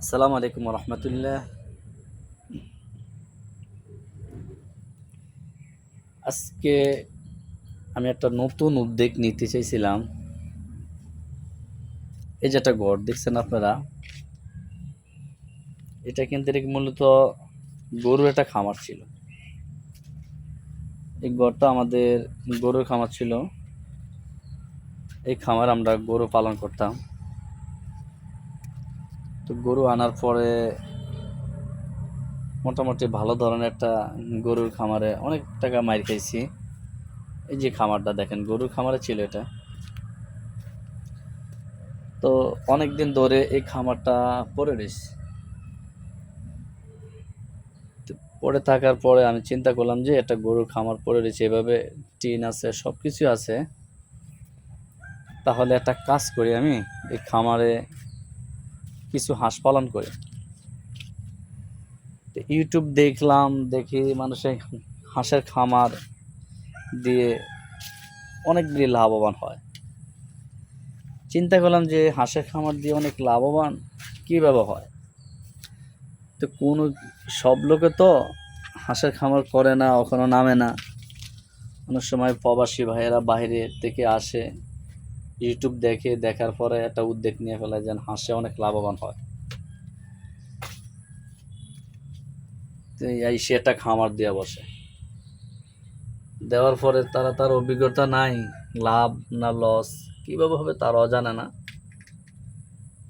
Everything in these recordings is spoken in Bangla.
আসসালামু আলাইকুম রহমতুল্লাহ। আজকে আমি একটা নতুন উদ্যোগ নিতে চাইছিলাম। এই যে একটা ঘর দেখছেন আপনারা, এটা কিন্তু মূলত গরুর একটা খামার ছিল। এই ঘরটা আমাদের গরুর খামার ছিল। এই খামার আমরা গরু পালন করতাম। তো গরু আনার পরে মোটামুটি ভালো ধরনের একটা গরুর খামারে অনেক টাকা মাইর খাইছি। এই যে খামারটা দেখেন, গরুর খামারে ছিল এটা। তো অনেক দিন ধরে এই খামারটা পড়ে রয়েছে। পড়ে থাকার পরে আমি চিন্তা করলাম যে একটা গরুর খামার পড়ে রয়েছে, এভাবে টিন আছে, সব কিছু আছে, তাহলে একটা কাজ করি, আমি এই খামারে কিছু হাঁস পালন করি। তো ইউটিউব দেখলাম, দেখি মানুষের হাঁসের খামার দিয়ে অনেকগুলি লাভবান হয়। চিন্তা করলাম যে হাঁসের খামার দিয়ে অনেক লাভবান কীভাবে হয়। তো সব লোকে তো হাঁসের খামার করে না, ওখানে নামে না। অনেক সময় প্রবাসী ভাইয়েরা বাইরে থেকে আসে, ইউটিউব দেখে, দেখার পরে একটা উদ্যোগ নিয়ে ফেলে যেন হাঁসে অনেক লাভবান হয়। তো এই সে একটা খামার দেওয়া বসে, দেওয়ার পরে তার অভিজ্ঞতা নাই, লাভ না লস কীভাবে হবে তারাও জানে না।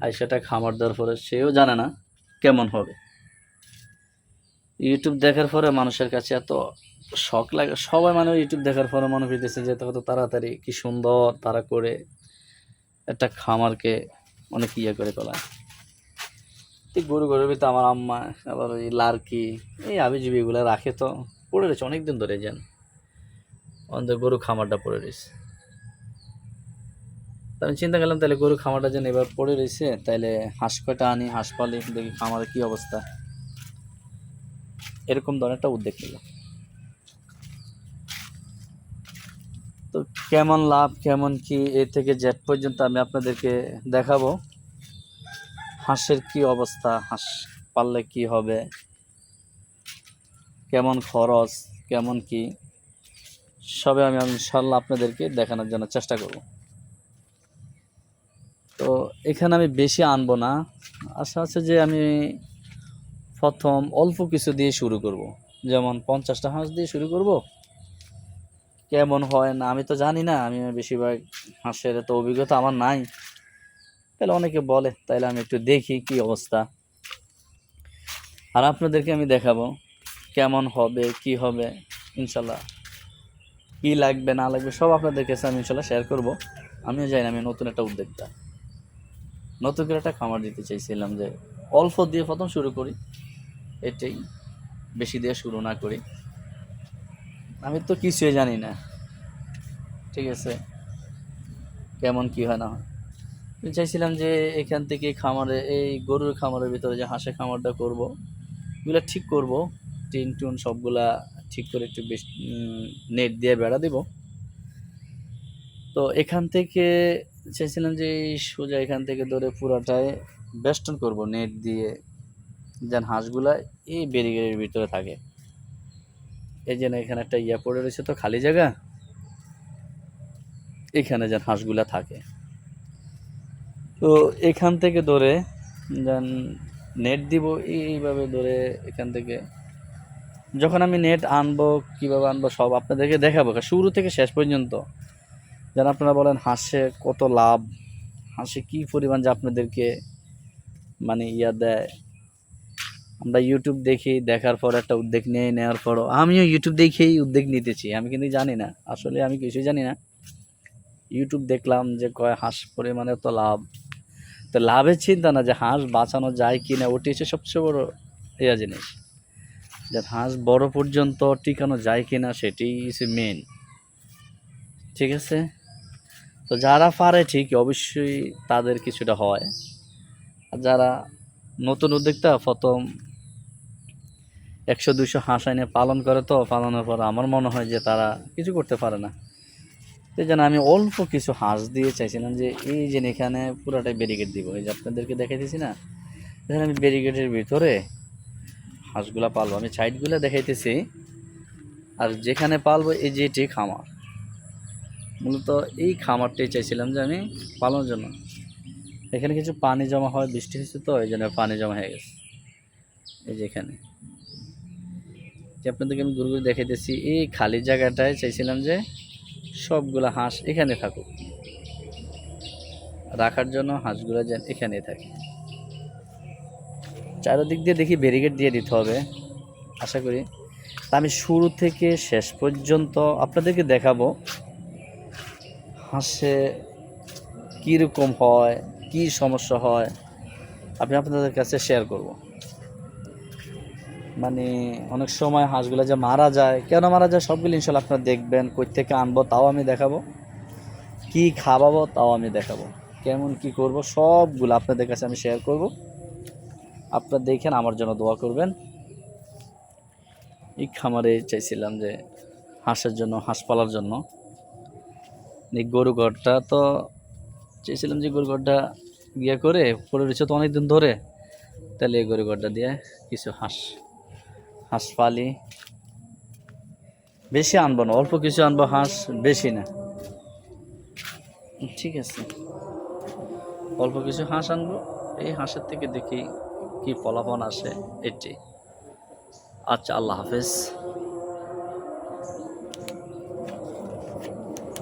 আর সেটা খামার দেওয়ার পরে সেও জানে না কেমন হবে। ইউটিউব দেখার পরে মানুষের কাছে এত শখ লাগে, সবাই মানে ইউটিউব দেখার পরে মনে হইতেছে যে কত তাড়াতাড়ি কি সুন্দর তারা করে একটা খামারকে অনেক করে তোলা। গরু গরুর ভিতরে আমার আম্মা আবার ওই লার্কি এই আবিজিবি এগুলো রাখে, তো পড়ে রয়েছে অনেকদিন ধরে, যান আমাদের গরু খামারটা পড়ে রয়েছে। আমি চিন্তা করলাম তাহলে গরু খামারটা যেন এবার পড়ে রয়েছে, তাহলে হাঁস কয়টা আনি, হাঁস পালি, দেখি খামারের কি অবস্থা। এরকম ধরনের একটা উদ্যোগ নিল। তো কেমন লাভ কেমন কি এ থেকে জেড পর্যন্ত আমি আপনাদেরকে দেখাবো। হাঁসের কি অবস্থা, হাঁস পাললে কি হবে, কেমন খরচ, কেমন কি, সবে আমি ইনশাল্লাহ আপনাদেরকে দেখানোর জন্য চেষ্টা করব। তো এখানে আমি বেশি আনবো না, আশা আছে যে আমি প্রথম অল্প কিছু দিয়ে শুরু করব। যেমন 50টা হাঁস দিয়ে শুরু করব। কেমন হয় না আমি তো জানি না, আমি বেশিরভাগ হাঁসের তো অভিজ্ঞতা আমার নাই। তাহলে অনেকে বলে, তাইলে আমি একটু দেখি কি অবস্থা, আর আপনাদেরকে আমি দেখাবো কেমন হবে কি হবে। ইনশাল্লাহ কি লাগবে না লাগবে সব আপনাদের কাছে আমি ইনশাল্লাহ শেয়ার করব। আমিও জানি না, আমি নতুন একটা উদ্যোক্তা, নতুন করে একটা খামার দিতে চাইছিলাম, যে অল্প দিয়ে প্রথম শুরু করি, এটাই, বেশি দিয়ে শুরু না করি। আমি তো কিছুই জানি না, ঠিক আছে, কেমন কি হয় না হয়। আমি চাইছিলাম যে এখান থেকে খামারে, এই গরুর খামারের ভিতরে যে হাঁসের খামারটা করব, এগুলো ঠিক করব, টিন টুন সবগুলা ঠিক করে একটু বেশ নেট দিয়ে বেড়া দিব। তো এখান থেকে চাইছিলাম যে এই সোজা এখান থেকে ধরে পুরাটাই বেষ্টন করব নেট দিয়ে, যেন হাঁসগুলা এই ব্যারিকেডের ভিতরে থাকে। এই যেন এখানে একটা পড়ে রয়েছে তো খালি জায়গা, এখানে যেন হাঁসগুলা থাকে। তো এখান থেকে ধরে যেন নেট দিব, এইভাবে ধরে এখান থেকে যখন আমি নেট আনবো, কীভাবে আনবো সব আপনাদেরকে দেখাবো শুরু থেকে শেষ পর্যন্ত, যেন আপনারা বলেন হাঁসে কত লাভ, হাঁসে কী পরিমাণ যে আপনাদেরকে মানে দেয়। আমরা ইউটিউব দেখি, দেখার পর একটা উদ্যোগ নেওয়ার পরও আমিও ইউটিউব দেখেই উদ্যোগ নিতেছি, আমি কিন্তু জানি না, আসলে আমি কিছুই জানি না। ইউটিউব দেখলাম যে কয় হাঁস পরিমাণে তো লাভ, তো লাভের চিন্তা না, যে হাঁস বাঁচানো যায় কি না, ওটি হচ্ছে সবচেয়ে বড় জিনিস, যে হাঁস বড় পর্যন্ত টিকানো যায় কি না সেটি হচ্ছে মেন, ঠিক আছে। তো যারা পারে ঠিক অবশ্যই তাদের কিছুটা হয়, আর যারা নতুন উদ্যোক্তা প্রথম 100-200 হাঁস এনে পালন করে, তো পালনের পর আমার মনে হয় যে তারা কিছু করতে পারে না। সেই জন্য আমি অল্প কিছু হাঁস দিয়ে চাইছিলাম যে এই যে এখানে পুরাটাই ব্যারিকেড দিব, এই যে আপনাদেরকে দেখাইতেছি না, দেখেন আমি ব্যারিকেডের ভিতরে হাঁসগুলা পালবো, আমি সাইডগুলো দেখাইতেছি। আর যেখানে পালবো এই যে এটি খামার, মূলত এই খামারটাই চাইছিলাম যে আমি পালনের জন্য। এখানে কিছু পানি জমা হয়, বৃষ্টি হয়েছে তো এই জন্য পানি জমা হয়ে গেছে। এই যে এখানে যে আপনাদেরকে আমি ঘুরে ঘুরে দেখাইতেছি, এই খালি জায়গাটায় চাইছিলাম যে সবগুলা হাঁস এখানে থাকুক, রাখার জন্য হাঁসগুলো যেন এখানেই থাকে। চারিদিক দিয়ে দেখি ব্যারিকেড দিয়ে দিতে হবে আশা করি। তা আমি শুরু থেকে শেষ পর্যন্ত আপনাদেরকে দেখাবো হাঁসে কীরকম হয়, কি সমস্যা হয়, আমি আপনাদের কাছে শেয়ার করব। মানে অনেক সময় হাঁসগুলো যে মারা যায়, কেন মারা যায় সবগুলো ইনশাল্লাহ আপনারা দেখবেন। কই থেকে আনবো তাও আমি দেখাবো, কি খাওয়াবো তাও আমি দেখাবো, কেমন কি করব সবগুলো আপনাদের কাছে আমি শেয়ার করব। আপনারা দেখেন, আমার জন্য দোয়া করবেন। এই খামারে চাইছিলাম যে হাঁসের জন্য, হাঁস পালার জন্য। এই গরু ঘরটা তো চেয়েছিলাম যে গরু ঘরটা ইয়ে করে পড়ে রয়েছে তো অনেকদিন ধরে, তাহলে এই গরু ঘরটা দিয়ে কিছু হাঁস হাঁস পালি। বেশি আনবো না, অল্প কিছু আনবো হাঁস, বেশি না, ঠিক আছে? অল্প কিছু হাঁস আনবো, এই হাঁসের থেকে দেখি কি ফলাফল আসে এটি। আচ্ছা, আল্লাহ হাফেজ।